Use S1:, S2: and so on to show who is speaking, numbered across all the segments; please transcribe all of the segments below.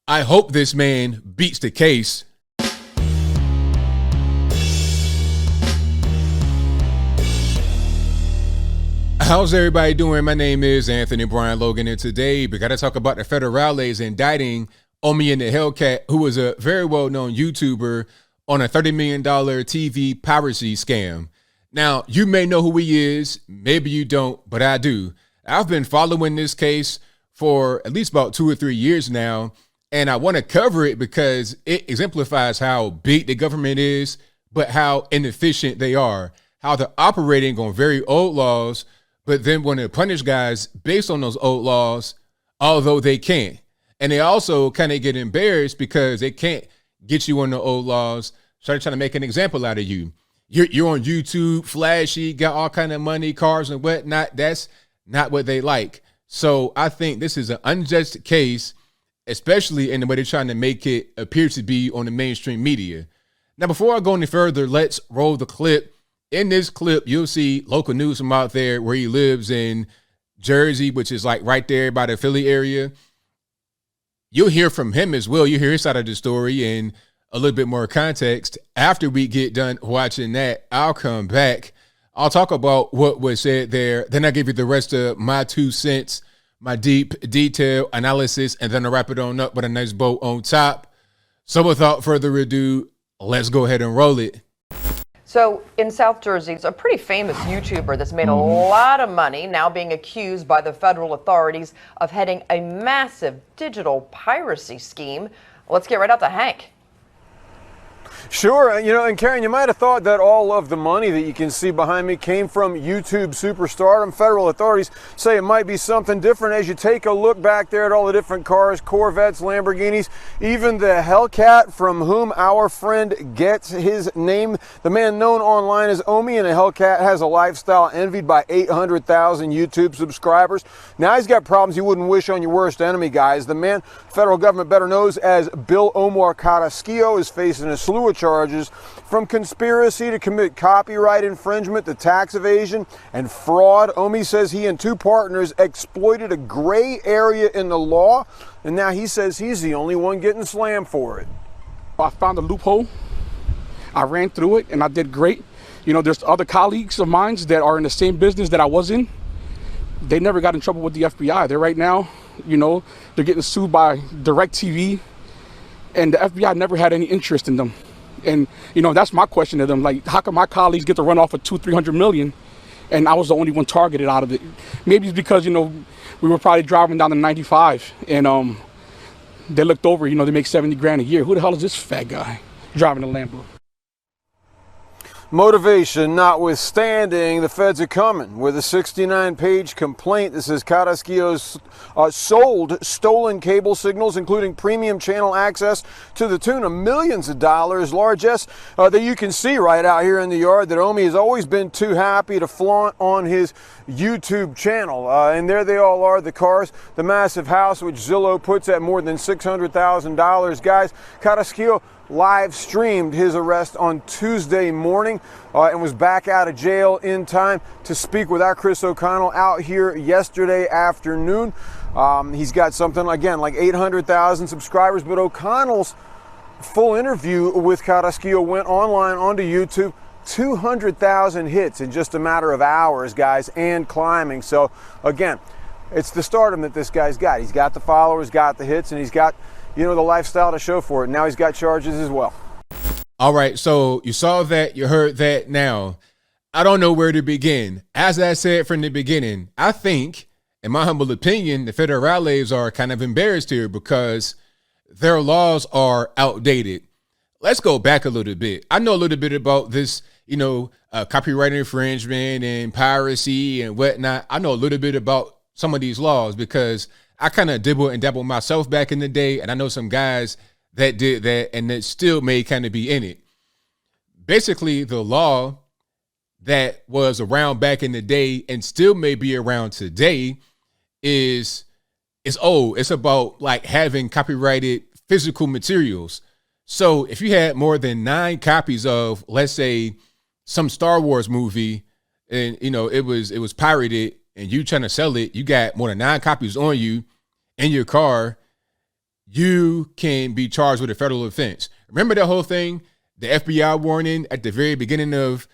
S1: I hope this man beats the case. How's everybody doing? My name is Anthony Brian Logan, and today we got to talk about the federales indicting Omi and the Hellcat, who was a very well-known YouTuber on a $30 million TV piracy scam. Now, you may know who he is, maybe you don't, but I do. I've been following this case for at least about 2 or 3 years now, and I want to cover it because it exemplifies how big the government is, but how inefficient they are, how they're operating on very old laws, but then want to punish guys based on those old laws, although they can't. And they also kind of get embarrassed because they can't get you on the old laws, start trying to make an example out of you. You're on YouTube, flashy, got all kind of money, cars and whatnot. That's not what they like. So I think this is an unjust case, especially in the way they're trying to make it appear to be on the mainstream media. Now, before I go any further, let's roll the clip. In this clip, you'll see local news from out there where he lives in Jersey, which is like right there by the Philly area. You'll hear from him as well. You hear his side of the story and a little bit more context. After we get done watching that, I'll come back. I'll talk about what was said there. Then I'll give you the rest of my 2 cents, my deep detail analysis, and then I'll wrap it on up with a nice bow on top. So without further ado, let's go ahead and roll it.
S2: So in South Jersey, it's a pretty famous YouTuber that's made a lot of money, now being accused by the federal authorities of heading a massive digital piracy scheme. Let's get right out to Hank.
S3: Sure, and Karen, you might have thought that all of the money that you can see behind me came from YouTube superstardom. Federal authorities say it might be something different as you take a look back there at all the different cars, Corvettes, Lamborghinis, even the Hellcat, from whom our friend gets his name. The man known online as Omi and a Hellcat has a lifestyle envied by 800,000 YouTube subscribers. Now he's got problems you wouldn't wish on your worst enemy, guys. The man federal government better knows as Bill Omar Carrasquillo is facing a slew of charges, from conspiracy to commit copyright infringement to tax evasion and fraud. Omi says he and 2 partners exploited a gray area in the law, and now he says he's the only one getting slammed for it.
S4: I found a loophole. I ran through it and I did great. There's other colleagues of mine that are in the same business that I was in. They never got in trouble with the FBI. They're right now, they're getting sued by DirecTV, and the FBI never had any interest in them. And, that's my question to them. Like, how come my colleagues get to run off for $200-300 million and I was the only one targeted out of it? Maybe it's because, we were probably driving down the 95 and they looked over, they make 70 grand a year. Who the hell is this fat guy driving a Lambo?
S3: Motivation notwithstanding, the feds are coming with a 69-page complaint that says Carrasquillo's sold stolen cable signals, including premium channel access, to the tune of millions of dollars, largesse that you can see right out here in the yard that Omi has always been too happy to flaunt on his YouTube channel. And there they all are, the cars, the massive house, which Zillow puts at more than $600,000. Guys, Carrasquillo live streamed his arrest on Tuesday morning and was back out of jail in time to speak with our Chris O'Connell out here yesterday afternoon. He's got something, again, like 800,000 subscribers, but O'Connell's full interview with Carrasquillo went online onto YouTube. 200,000 hits in just a matter of hours, guys, and climbing. So, again, it's the stardom that this guy's got. He's got the followers, got the hits, and he's got the lifestyle to show for it. Now he's got charges as well.
S1: All right, so you saw that, you heard that. Now, I don't know where to begin. As I said from the beginning, I think, in my humble opinion, the federales are kind of embarrassed here because their laws are outdated. Let's go back a little bit. I know a little bit about this, copyright infringement and piracy and whatnot. I know a little bit about some of these laws because I kind of dibble and dabble myself back in the day, and I know some guys that did that and that still may kind of be in it. Basically, the law that was around back in the day and still may be around today is old. It's about like having copyrighted physical materials. So if you had more than 9 copies of, let's say, some Star Wars movie, and it was pirated, and you trying to sell it, you got more than 9 copies on you in your car, you can be charged with a federal offense. Remember that whole thing, the FBI warning at the very beginning of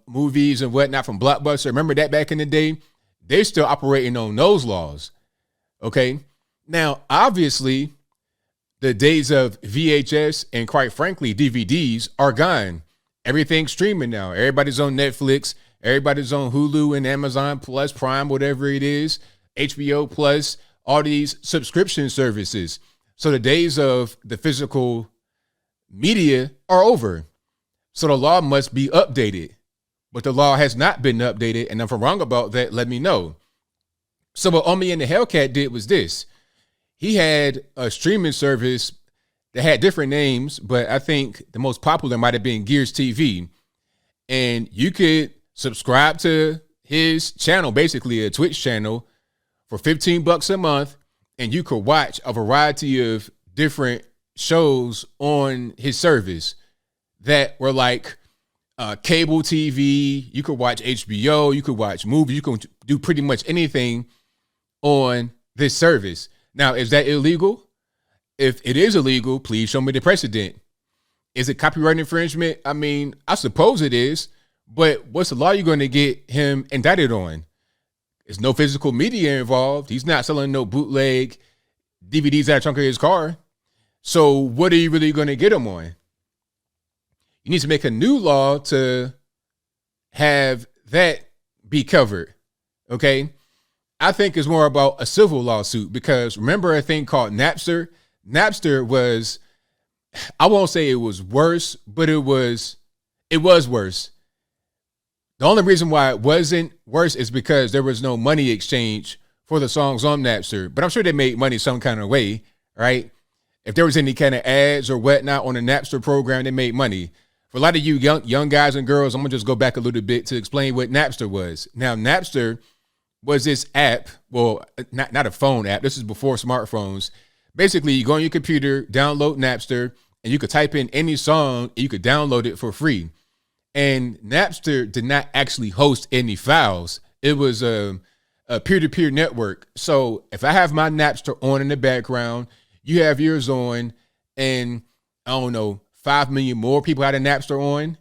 S1: movies and whatnot from Blockbuster? Remember that back in the day? They're still operating on those laws. Okay. Now, obviously, the days of VHS and quite frankly, DVDs are gone. Everything's streaming now. Everybody's on Netflix. Everybody's on Hulu and Amazon Plus, Prime, whatever it is, HBO Plus, all these subscription services. So the days of the physical media are over. So the law must be updated. But the law has not been updated. And if I'm wrong about that, let me know. So what Omi and the Hellcat did was this. He had a streaming service that had different names, but I think the most popular might have been Gears TV. And you could subscribe to his channel, basically a Twitch channel, for $15 a month. And you could watch a variety of different shows on his service that were like cable TV. You could watch HBO, you could watch movies, you could do pretty much anything on this service. Now, is that illegal? If it is illegal, please show me the precedent. Is it copyright infringement? I mean, I suppose it is, but what's the law you're going to get him indicted on? There's no physical media involved. He's not selling no bootleg DVDs out of the trunk of his car. So what are you really going to get him on? You need to make a new law to have that be covered. Okay. I think it's more about a civil lawsuit because remember a thing called Napster? Napster was, I won't say it was worse, but it was worse. The only reason why it wasn't worse is because there was no money exchange for the songs on Napster. But I'm sure they made money some kind of way, right? If there was any kind of ads or whatnot on the Napster program, they made money. For a lot of you young guys and girls, I'm going to just go back a little bit to explain what Napster was. Now, Napster was this app, well, not a phone app. This is before smartphones. Basically, you go on your computer, download Napster, and you could type in any song, and you could download it for free. And Napster did not actually host any files. It was a peer-to-peer network. So if I have my Napster on in the background, you have yours on, and I don't know, 5 million more people had a Napster on,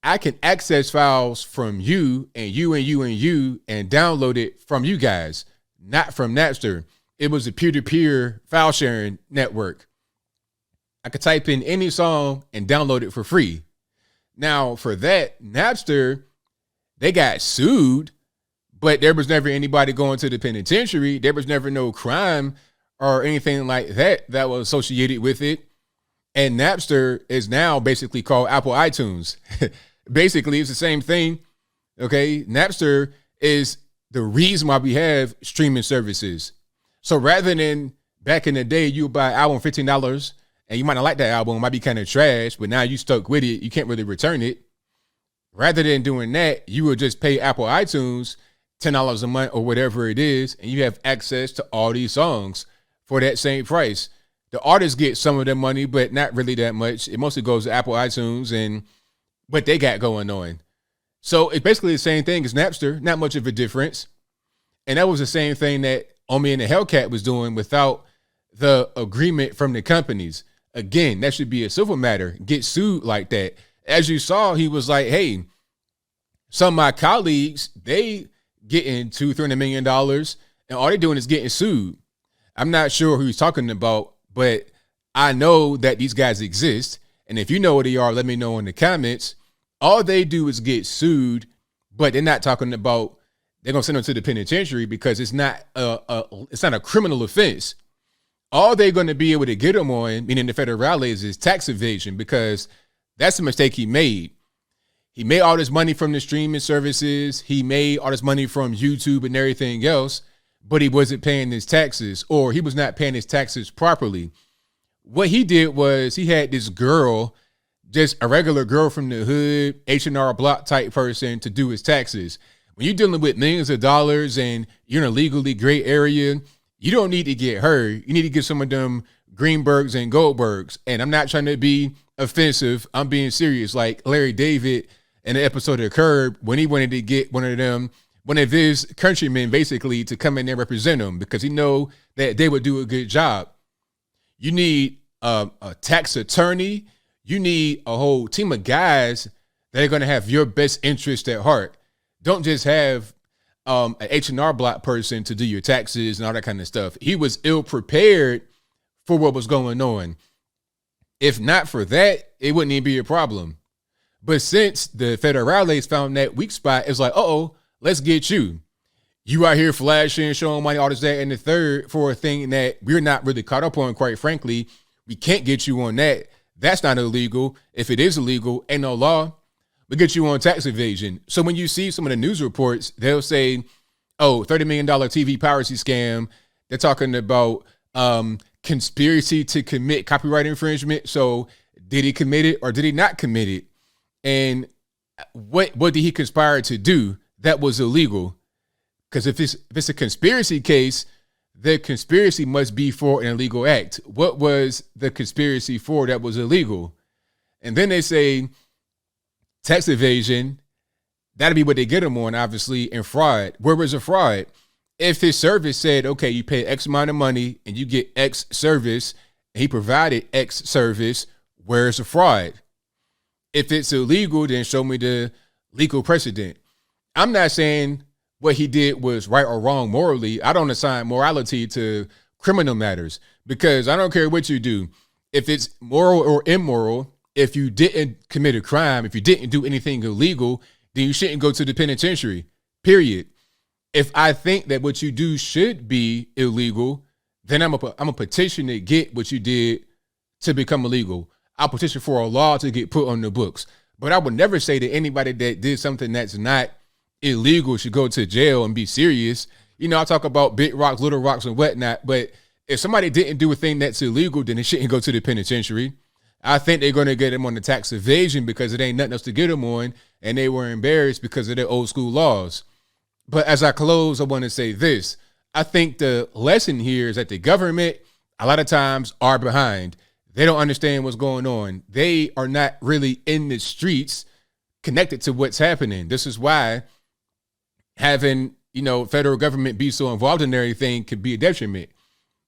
S1: I can access files from you and you and you and you and download it from you guys, not from Napster. It was a peer-to-peer file sharing network. I could type in any song and download it for free. Now, for that, Napster, they got sued, but there was never anybody going to the penitentiary. There was never no crime or anything like that that was associated with it. And Napster is now basically called Apple iTunes. Basically, it's the same thing. Okay, Napster is the reason why we have streaming services. So rather than back in the day, you would buy an album $15 and you might not like that album, it might be kind of trash, but now you stuck with it, you can't really return it. Rather than doing that, you would just pay Apple iTunes $10 a month or whatever it is, and you have access to all these songs for that same price. The artists get some of their money, but not really that much. It mostly goes to Apple iTunes and what they got going on. So it's basically the same thing as Napster, not much of a difference. And that was the same thing that Omi and the Hellcat was doing without the agreement from the companies. Again, that should be a civil matter. Get sued like that. As you saw, he was like, hey, some of my colleagues, they getting $200-300 million and all they're doing is getting sued. I'm not sure who he's talking about, but I know that these guys exist. And if you know what they are, let me know in the comments. All they do is get sued, but they're not talking about they're going to send them to the penitentiary because it's not a criminal offense. All they're going to be able to get them on, meaning the federales, is tax evasion because that's a mistake he made. He made all this money from the streaming services. He made all this money from YouTube and everything else, but he wasn't paying his taxes, or he was not paying his taxes properly. What he did was he had this girl, just a regular girl from the hood, H&R Block type person, to do his taxes. When you're dealing with millions of dollars and you're in a legally gray area, you don't need to get her. You need to get some of them Greenbergs and Goldbergs. And I'm not trying to be offensive. I'm being serious. Like Larry David in the episode of Curb, when he wanted to get one of his countrymen basically to come in and represent him because he know that they would do a good job. You need a tax attorney. You need a whole team of guys that are going to have your best interest at heart. Don't just have an H&R Block person to do your taxes and all that kind of stuff. He was ill prepared for what was going on. If not for that, it wouldn't even be a problem. But since the federales found that weak spot, it's like, let's get you. You out here flashing, showing money, all this, that, and the third for a thing that we're not really caught up on, quite frankly. We can't get you on that. That's not illegal. If it is illegal, ain't no law. We get you on tax evasion. So when you see some of the news reports, they'll say, $30 million TV piracy scam. They're talking about conspiracy to commit copyright infringement. So did he commit it or did he not commit it? And what did he conspire to do that was illegal? Because if it's a conspiracy case, the conspiracy must be for an illegal act. What was the conspiracy for that was illegal? And then they say tax evasion, that'll be what they get him on, obviously, and fraud. Where was the fraud? If his service said, okay, you pay X amount of money and you get X service, and he provided X service, where's the fraud? If it's illegal, then show me the legal precedent. I'm not saying what he did was right or wrong morally. I don't assign morality to criminal matters because I don't care what you do. If it's moral or immoral, if you didn't commit a crime, if you didn't do anything illegal, then you shouldn't go to the penitentiary, period. If I think that what you do should be illegal, then I'm a petition to get what you did to become illegal. I'll petition for a law to get put on the books. But I would never say that anybody that did something that's not illegal should go to jail and be serious. You know, I talk about big rocks, little rocks, and whatnot. But if somebody didn't do a thing that's illegal, then they shouldn't go to the penitentiary. I think they're going to get them on the tax evasion because it ain't nothing else to get them on. And they were embarrassed because of their old school laws. But as I close, I want to say this. I think the lesson here is that the government, a lot of times, are behind. They don't understand what's going on. They are not really in the streets connected to what's happening. This is why having, federal government be so involved in everything could be a detriment.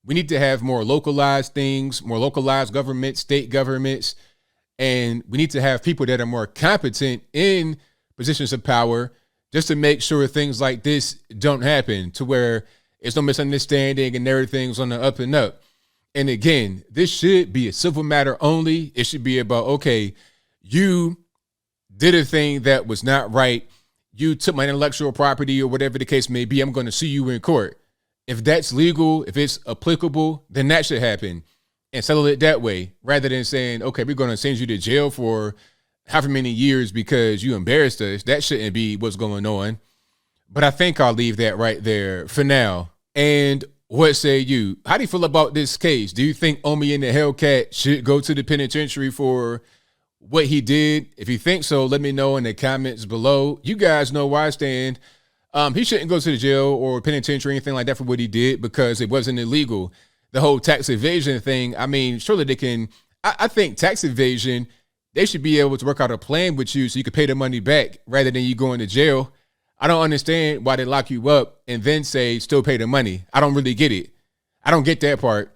S1: We need to have more localized things, more localized government, state governments, and we need to have people that are more competent in positions of power just to make sure things like this don't happen, to where it's no misunderstanding and everything's on the up and up. And again, this should be a civil matter only. It should be about, okay, you did a thing that was not right. You took my intellectual property or whatever the case may be. I'm going to sue you in court. If that's legal, if it's applicable, then that should happen and settle it that way, rather than saying, okay, we're going to send you to jail for however many years because you embarrassed us. That shouldn't be what's going on. But I think I'll leave that right there for now. And what say you? How do you feel about this case? Do you think Omi and the Hellcat should go to the penitentiary for what he did? If you think so, let me know in the comments below. You guys know where I stand. He shouldn't go to the jail or penitentiary or anything like that for what he did because it wasn't illegal. The whole tax evasion thing, I mean, surely they can. I think tax evasion, they should be able to work out a plan with you so you can pay the money back rather than you going to jail. I don't understand why they lock you up and then say still pay the money. I don't really get it. I don't get that part.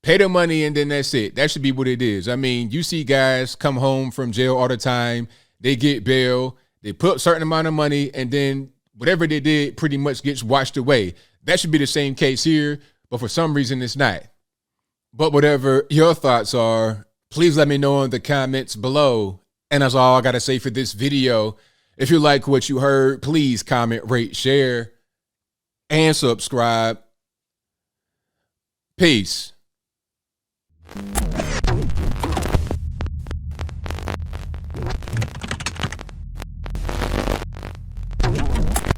S1: Pay the money and then that's it. That should be what it is. I mean, you see guys come home from jail all the time. They get bail. They put a certain amount of money and then whatever they did pretty much gets washed away. That should be the same case here, but for some reason it's not. But whatever your thoughts are, please let me know in the comments below. And that's all I got to say for this video. If you like what you heard, please comment, rate, share, and subscribe. Peace.